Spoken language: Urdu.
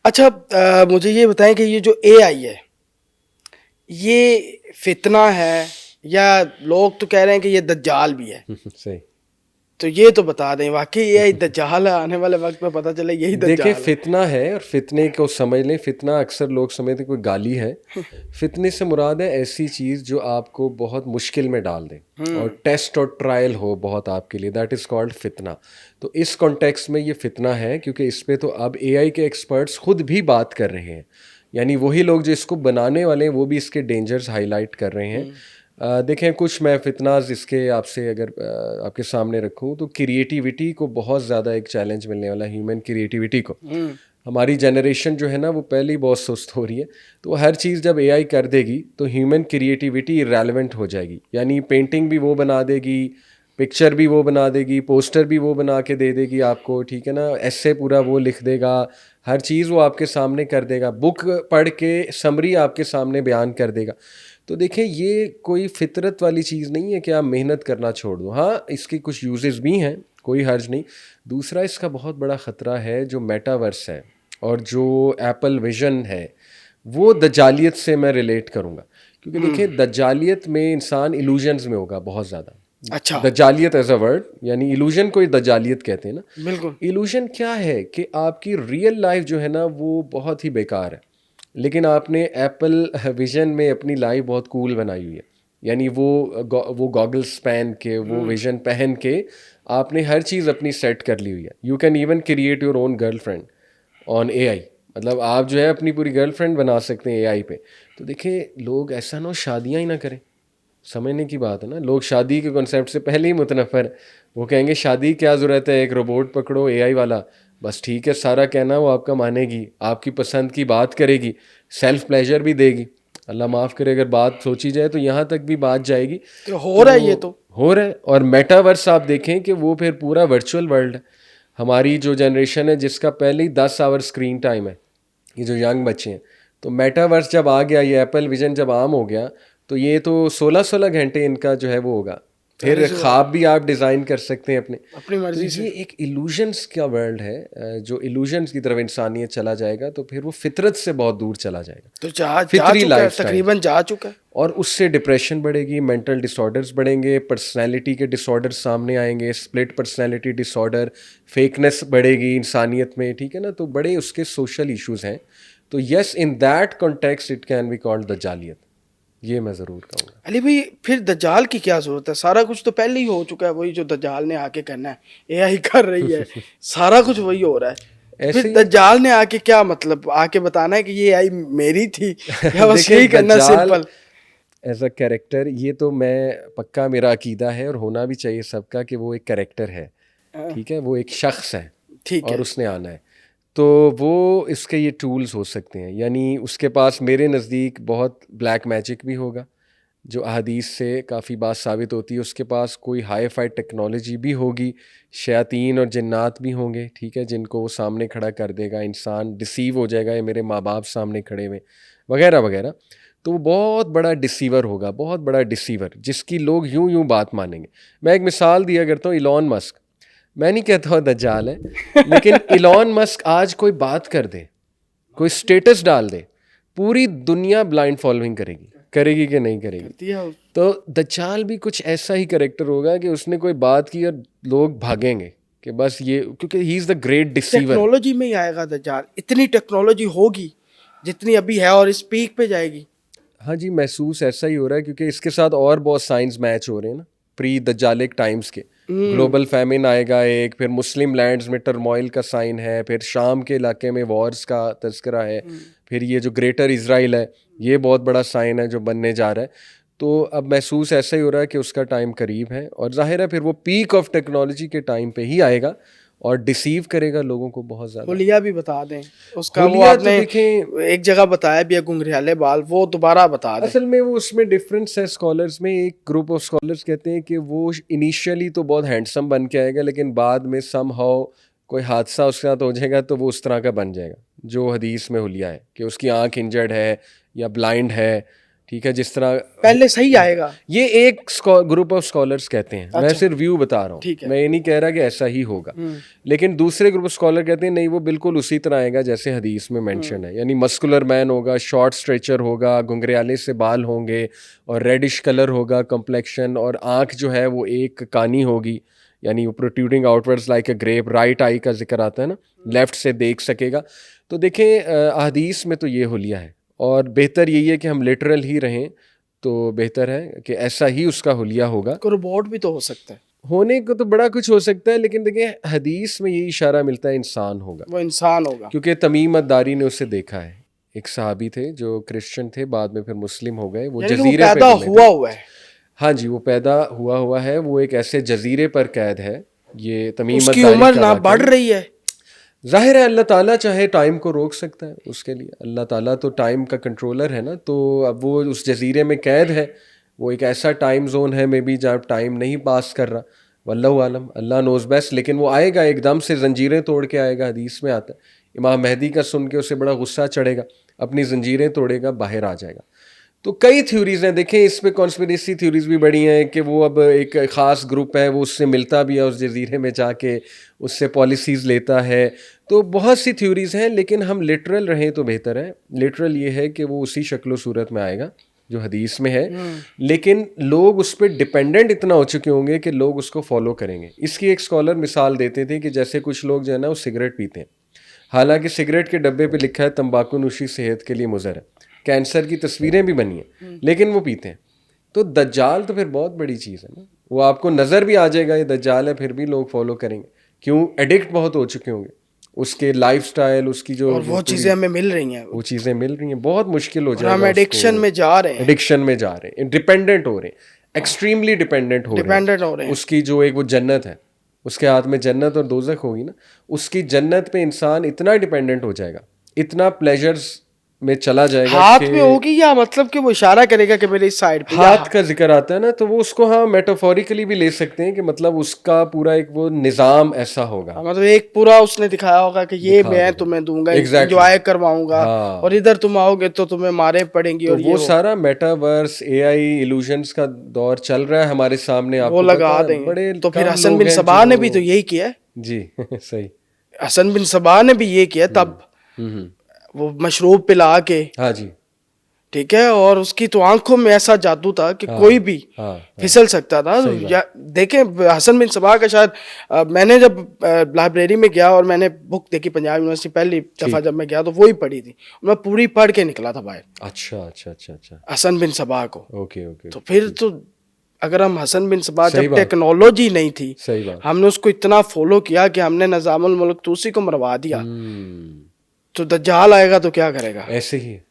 اچھا مجھے یہ بتائیں کہ یہ جو اے آئی ہے یہ فتنہ ہے یا لوگ تو کہہ رہے ہیں کہ یہ دجال بھی ہے، صحیح. تو یہ تو بتا دیں واقعی یہ دجال ہے، آنے والے وقت میں پتہ چلے یہی دیکھیں دجال ہے. فتنہ ہے، اور فتنے کو سمجھ لیں، فتنہ اکثر لوگ سمجھتے کوئی گالی ہے. فتنے سے مراد ہے ایسی چیز جو آپ کو بہت مشکل میں ڈال دے اور ٹیسٹ اور ٹرائل ہو بہت آپ کے لیے، دیٹ از کالڈ فتنہ. تو اس کانٹیکسٹ میں یہ فتنہ ہے، کیونکہ اس پہ تو اب اے آئی کے ایکسپرٹس خود بھی بات کر رہے ہیں. یعنی وہی لوگ جو اس کو بنانے والے ہیں وہ بھی اس کے ڈینجرز ہائی لائٹ کر رہے ہیں. دیکھیں کچھ میں فتناز اس کے آپ سے اگر آپ کے سامنے رکھوں تو کریٹیوٹی کو بہت زیادہ ایک چیلنج ملنے والا ہے، ہیومن کریٹیوٹی کو. ہماری جنریشن جو ہے نا وہ پہلے ہی بہت سست ہو رہی ہے، تو ہر چیز جب اے آئی کر دے گی تو ہیومن کریٹیوٹی ریلیونٹ ہو جائے گی. یعنی پینٹنگ بھی وہ بنا دے گی، پکچر بھی وہ بنا دے گی، پوسٹر بھی وہ بنا کے دے دے گی آپ کو، ٹھیک ہے نا، ایسے پورا وہ لکھ دے گا، ہر چیز وہ آپ کے سامنے کر دے گا، بک پڑھ کے سمری آپ کے سامنے بیان کر دے گا. تو دیکھیں یہ کوئی فطرت والی چیز نہیں ہے کہ آپ محنت کرنا چھوڑ دو. ہاں اس کے کچھ یوزز بھی ہیں، کوئی حرج نہیں. دوسرا اس کا بہت بڑا خطرہ ہے جو میٹاورس ہے اور جو ایپل ویژن ہے، وہ دجالیت سے میں ریلیٹ کروں گا. کیونکہ دیکھیں دجالیت میں انسان ایلوژنز میں ہوگا بہت زیادہ. اچھا دجالیت ایز اے ورڈ، یعنی ایلوژن کو دجالیت کہتے ہیں نا. بالکل. ایلوژن کیا ہے کہ آپ کی ریئل لائف جو ہے نا وہ بہت ہی بیکار ہے، لیکن آپ نے ایپل ویژن میں اپنی لائف بہت کول بنائی ہوئی ہے. یعنی وہ گاگلس پہن کے، وہ ویژن پہن کے آپ نے ہر چیز اپنی سیٹ کر لی ہوئی ہے. You can even create your own girlfriend on A I. مطلب آپ جو ہے اپنی پوری گرل فرینڈ بنا سکتے ہیں اے آئی پہ. تو دیکھیں لوگ ایسا نہ ہو شادیاں ہی نہ کریں. سمجھنے کی بات ہے نا، لوگ شادی کے کنسیپٹ سے پہلے ہی متنفر. وہ کہیں گے شادی کیا ضرورت ہے، ایک روبوٹ پکڑو اے آئی والا، بس ٹھیک ہے سارا کہنا وہ آپ کا مانے گی، آپ کی پسند کی بات کرے گی، سیلف پلیجر بھی دے گی. اللہ معاف کرے اگر بات سوچی جائے تو یہاں تک بھی بات جائے گی. ہو رہا ہے یہ تو ہو رہا ہے. اور میٹاورس آپ دیکھیں کہ وہ پھر پورا ورچوئل ورلڈ ہے. ہماری جو جنریشن ہے جس کا پہلے ہی 10 آور اسکرین ٹائم ہے، یہ جو ینگ بچے ہیں، تو میٹاورس جب آ گیا، یہ ایپل ویژن جب عام ہو گیا تو یہ تو 16 گھنٹے ان کا جو ہے وہ ہوگا. پھر خواب بھی آپ ڈیزائن کر سکتے ہیں اپنے. اپنی تو مرضی سے. یہ ایک ایلوژنس کا ورلڈ ہے، جو ایلوژنس کی طرف انسانیت چلا جائے گا تو پھر وہ فطرت سے بہت دور چلا جائے گا. تو جا فطری چکا ہے، لائف اسٹائل، تقریباً جا چکا ہے. اور اس سے ڈپریشن بڑھے گی، مینٹل ڈس آرڈرز بڑھیں گے، پرسنالٹی کے ڈس آرڈر سامنے آئیں گے، اسپلٹ پرسنالٹی ڈس آرڈر، فیکنس بڑھے گی انسانیت میں، ٹھیک ہے نا. تو بڑے اس کے سوشل ایشوز ہیں. تو yes in that context it can be called دجالیت، یہ میں ضرور کہوں گا. علی بھائی پھر دجال کی کیا ضرورت ہے؟ سارا کچھ تو پہلے ہی ہو چکا ہے، وہی جو دجال نے آ کے کرنا ہے اے آئی کر رہی ہے، سارا کچھ وہی ہو رہا ہے. پھر ایسے ہی دجال نے آ کے کیا مطلب آ کے بتانا ہے کہ یہ آئی میری تھی، یا بس دیکھیں یہی کرنا دجال سمپل؟ ایز اے کریکٹر، یہ تو میں پکا میرا عقیدہ ہے اور ہونا بھی چاہیے سب کا کہ وہ ایک کریکٹر ہے، ٹھیک ہے، وہ ایک شخص ہے ٹھیک اور ہے. اس نے آنا ہے. تو وہ اس کے یہ ٹولز ہو سکتے ہیں. یعنی اس کے پاس میرے نزدیک بہت بلیک میجک بھی ہوگا جو احادیث سے کافی بات ثابت ہوتی ہے. اس کے پاس کوئی ہائی فائی ٹیکنالوجی بھی ہوگی، شیاطین اور جنات بھی ہوں گے، ٹھیک ہے، جن کو وہ سامنے کھڑا کر دے گا. انسان ڈسیو ہو جائے گا، یہ میرے ماں باپ سامنے کھڑے ہوئے وغیرہ وغیرہ. تو وہ بہت بڑا ڈسیور ہوگا، بہت بڑا ڈسیور جس کی لوگ یوں بات مانیں گے. میں ایک مثال دیا کرتا ہوں، ایلون مسک. میں نہیں کہتا ہوں دجال ہے، لیکن ایلون مسک آج کوئی بات کر دے، کوئی سٹیٹس ڈال دے، پوری دنیا بلائنڈ فالوئنگ کرے گی کہ نہیں کرے گی. تو دجال بھی کچھ ایسا ہی کریکٹر ہوگا کہ اس نے کوئی بات کی اور لوگ بھاگیں گے کہ بس یہ، کیونکہ ہی از دا گریٹ ڈسیور. ٹیکنالوجی میں ہی آئے گا دجال، اتنی ٹیکنالوجی ہوگی جتنی ابھی ہے اور اس پیک پہ جائے گی. ہاں جی، محسوس ایسا ہی ہو رہا ہے کیونکہ اس کے ساتھ اور بہت سائنس میچ ہو رہے ہیں نا پری دجالک ٹائمز کے. گلوبل فیمن آئے گا ایک، پھر مسلم لینڈز میں ٹرموائل کا سائن ہے، پھر شام کے علاقے میں وارز کا تذکرہ ہے، پھر یہ جو گریٹر اسرائیل ہے یہ بہت بڑا سائن ہے جو بننے جا رہا ہے. تو اب محسوس ایسا ہی ہو رہا ہے کہ اس کا ٹائم قریب ہے، اور ظاہر ہے پھر وہ پیک آف ٹیکنالوجی کے ٹائم پہ ہی آئے گا اور ڈسیو کرے گا لوگوں کو بہت زیادہ. حلیہ بھی بتا دیں اس کا، وہ حلیہ آپ تو نے دیکھیں ایک جگہ بتایا بھی ہے گنگریالے بال، وہ دوبارہ بتا دیں. اصل میں وہ اس میں ڈفرینس ہے اسکالرز میں. ایک گروپ آف اسکالرز کہتے ہیں کہ وہ انیشیلی تو بہت ہینڈسم بن کے آئے گا، لیکن بعد میں سم ہاؤ کوئی حادثہ اس کے ساتھ ہو جائے گا تو وہ اس طرح کا بن جائے گا جو حدیث میں حلیہ ہے، کہ اس کی آنکھ انجرڈ ہے یا بلائنڈ ہے، ٹھیک ہے, جس طرح پہلے صحیح آئے گا. یہ ایک گروپ آف اسکالرس کہتے ہیں, میں صرف ویو بتا رہا ہوں, میں یہ نہیں کہہ رہا کہ ایسا ہی ہوگا, لیکن دوسرے گروپ آف اسکالر کہتے ہیں نہیں وہ بالکل اسی طرح آئے گا جیسے حدیث میں مینشن ہے, یعنی مسکولر مین ہوگا, شارٹ اسٹریچر ہوگا, گنگریالے سے بال ہوں گے اور ریڈش کلر ہوگا کمپلیکشن, اور آنکھ جو ہے وہ ایک کانی ہوگی, یعنی protruding outwards like a grape, right eye کا ذکر آتا ہے نا, لیفٹ سے دیکھ سکے گا. تو دیکھیں احادیث میں تو یہ حلیہ ہے, اور بہتر یہی ہے کہ ہم لٹرل ہی رہیں تو بہتر ہے کہ ایسا ہی اس کا حلیہ ہوگا. روبوٹ بھی تو ہو سکتا ہے, ہونے کو تو بڑا کچھ ہو سکتا ہے, لیکن دیکھیں حدیث میں یہی اشارہ ملتا ہے انسان ہوگا, وہ انسان ہوگا, کیونکہ تمیم الداری نے اسے دیکھا ہے, ایک صحابی تھے جو کرسچن تھے, بعد میں پھر مسلم ہو گئے, وہ جزیرے پہ پیدا ہوا ہے. ہاں جی, وہ پیدا ہوا ہے, وہ ایک ایسے جزیرے پر قید ہے. یہ تمیم اس کی الداری عمر نہ بڑھ رہی ہے, ظاہر ہے اللہ تعالیٰ چاہے ٹائم کو روک سکتا ہے, اس کے لیے اللہ تعالیٰ تو ٹائم کا کنٹرولر ہے نا, تو اب وہ اس جزیرے میں قید ہے, وہ ایک ایسا ٹائم زون ہے میں بھی جہاں ٹائم نہیں پاس کر رہا, واللہ عالم, اللہ نوز بیسٹ, لیکن وہ آئے گا ایک دم سے زنجیریں توڑ کے آئے گا, حدیث میں آتا ہے امام مہدی کا سن کے اسے بڑا غصہ چڑھے گا, اپنی زنجیریں توڑے گا, باہر آ جائے گا. تو کئی تھیوریز ہیں, دیکھیں اس پہ کانسپریسی تھیوریز بھی بڑی ہیں کہ وہ اب ایک خاص گروپ ہے, وہ اس سے ملتا بھی ہے اس جزیرے میں جا کے, اس سے پالیسیز لیتا ہے, تو بہت سی تھیوریز ہیں, لیکن ہم لٹرل رہیں تو بہتر ہے. لٹرل یہ ہے کہ وہ اسی شکل و صورت میں آئے گا جو حدیث میں ہے, لیکن لوگ اس پہ ڈپینڈنٹ اتنا ہو چکے ہوں گے کہ لوگ اس کو فالو کریں گے. اس کی ایک اسکالر مثال دیتے تھے کہ جیسے کچھ لوگ جو ہے نا وہ سگریٹ پیتے ہیں, حالانکہ سگریٹ کے ڈبے پہ لکھا ہے تمباکو نوشی صحت کے لیے مضر ہے, کینسر کی تصویریں بھی بنی ہیں, لیکن وہ پیتے ہیں. تو دجال تو پھر بہت بڑی چیز ہے نا, وہ آپ کو نظر بھی آ جائے گا یہ دجال ہے, پھر بھی لوگ فالو کریں گے, کیوں, ایڈکٹ بہت ہو چکے ہوں گے اس کے لائف سٹائل, اس کی جو وہ چیزیں ہمیں مل رہی ہیں, وہ چیزیں مل رہی ہیں, بہت مشکل ہو جائے گا, ہم ایڈکشن میں جا رہے ہیں, ایڈکشن میں جا رہے ہیں, ڈپینڈنٹ ہو رہے ہیں, ایکسٹریملی ڈپینڈنٹ ہو رہے ہیں. اس کی جو ایک وہ جنت ہے, اس کے ہاتھ میں جنت اور دوزخ ہوگی نا, اس کی جنت پہ انسان اتنا ڈپینڈنٹ ہو جائے گا, اتنا پلیجرز میں چلا جائے گا, ہاتھ میں ہوگی, یا مطلب کہ وہ اشارہ کرے گا کہ میرے اس سائڈ پہ ہاتھ کا ذکر آتا ہے نا, تو وہ اس کو ہاں میٹافوریکلی بھی لے سکتے ہیں کہ مطلب اس کا پورا ایک وہ نظام ایسا ہوگا, مطلب ایک پورا اس نے دکھایا ہوگا کہ یہ میں تمہیں دوں گا, انجوائے کرواؤں گا, اور ادھر تم آؤ گے تو تمہیں مارے پڑیں گی, اور وہ سارا میٹاورس اے آئی ایلوژنز کا دور چل رہا ہے ہمارے سامنے, آپ وہ لگا دیں گے. تو پھر حسن بن صبا نے بھی تو یہی کیا ہے, جی صحیح, حسن بن صبا نے بھی یہ کیا تب, وہ مشروب پلا کے, ہاں جی ٹھیک ہے, اور اس کی تو آنکھوں میں ایسا جادو تھا کہ کوئی بھی پھسل سکتا تھا. دیکھیں حسن بن صبا کا شاید میں نے جب لائبریری میں گیا اور میں نے بک دیکھی پنجاب یونیورسٹی پہلی دفعہ جب میں گیا تو وہی پڑھی تھی, میں پوری پڑھ کے نکلا تھا باہر. اچھا اچھا اچھا اچھا, حسن بن صبا کو. اوکے اوکے, تو پھر تو اگر ہم حسن بن صبا, جب ٹیکنالوجی نہیں تھی, ہم نے اس کو اتنا فالو کیا کہ ہم نے نظام الملک توسی کو مروا دیا, تو دجال آئے گا تو کیا کرے گا؟ ایسے ہی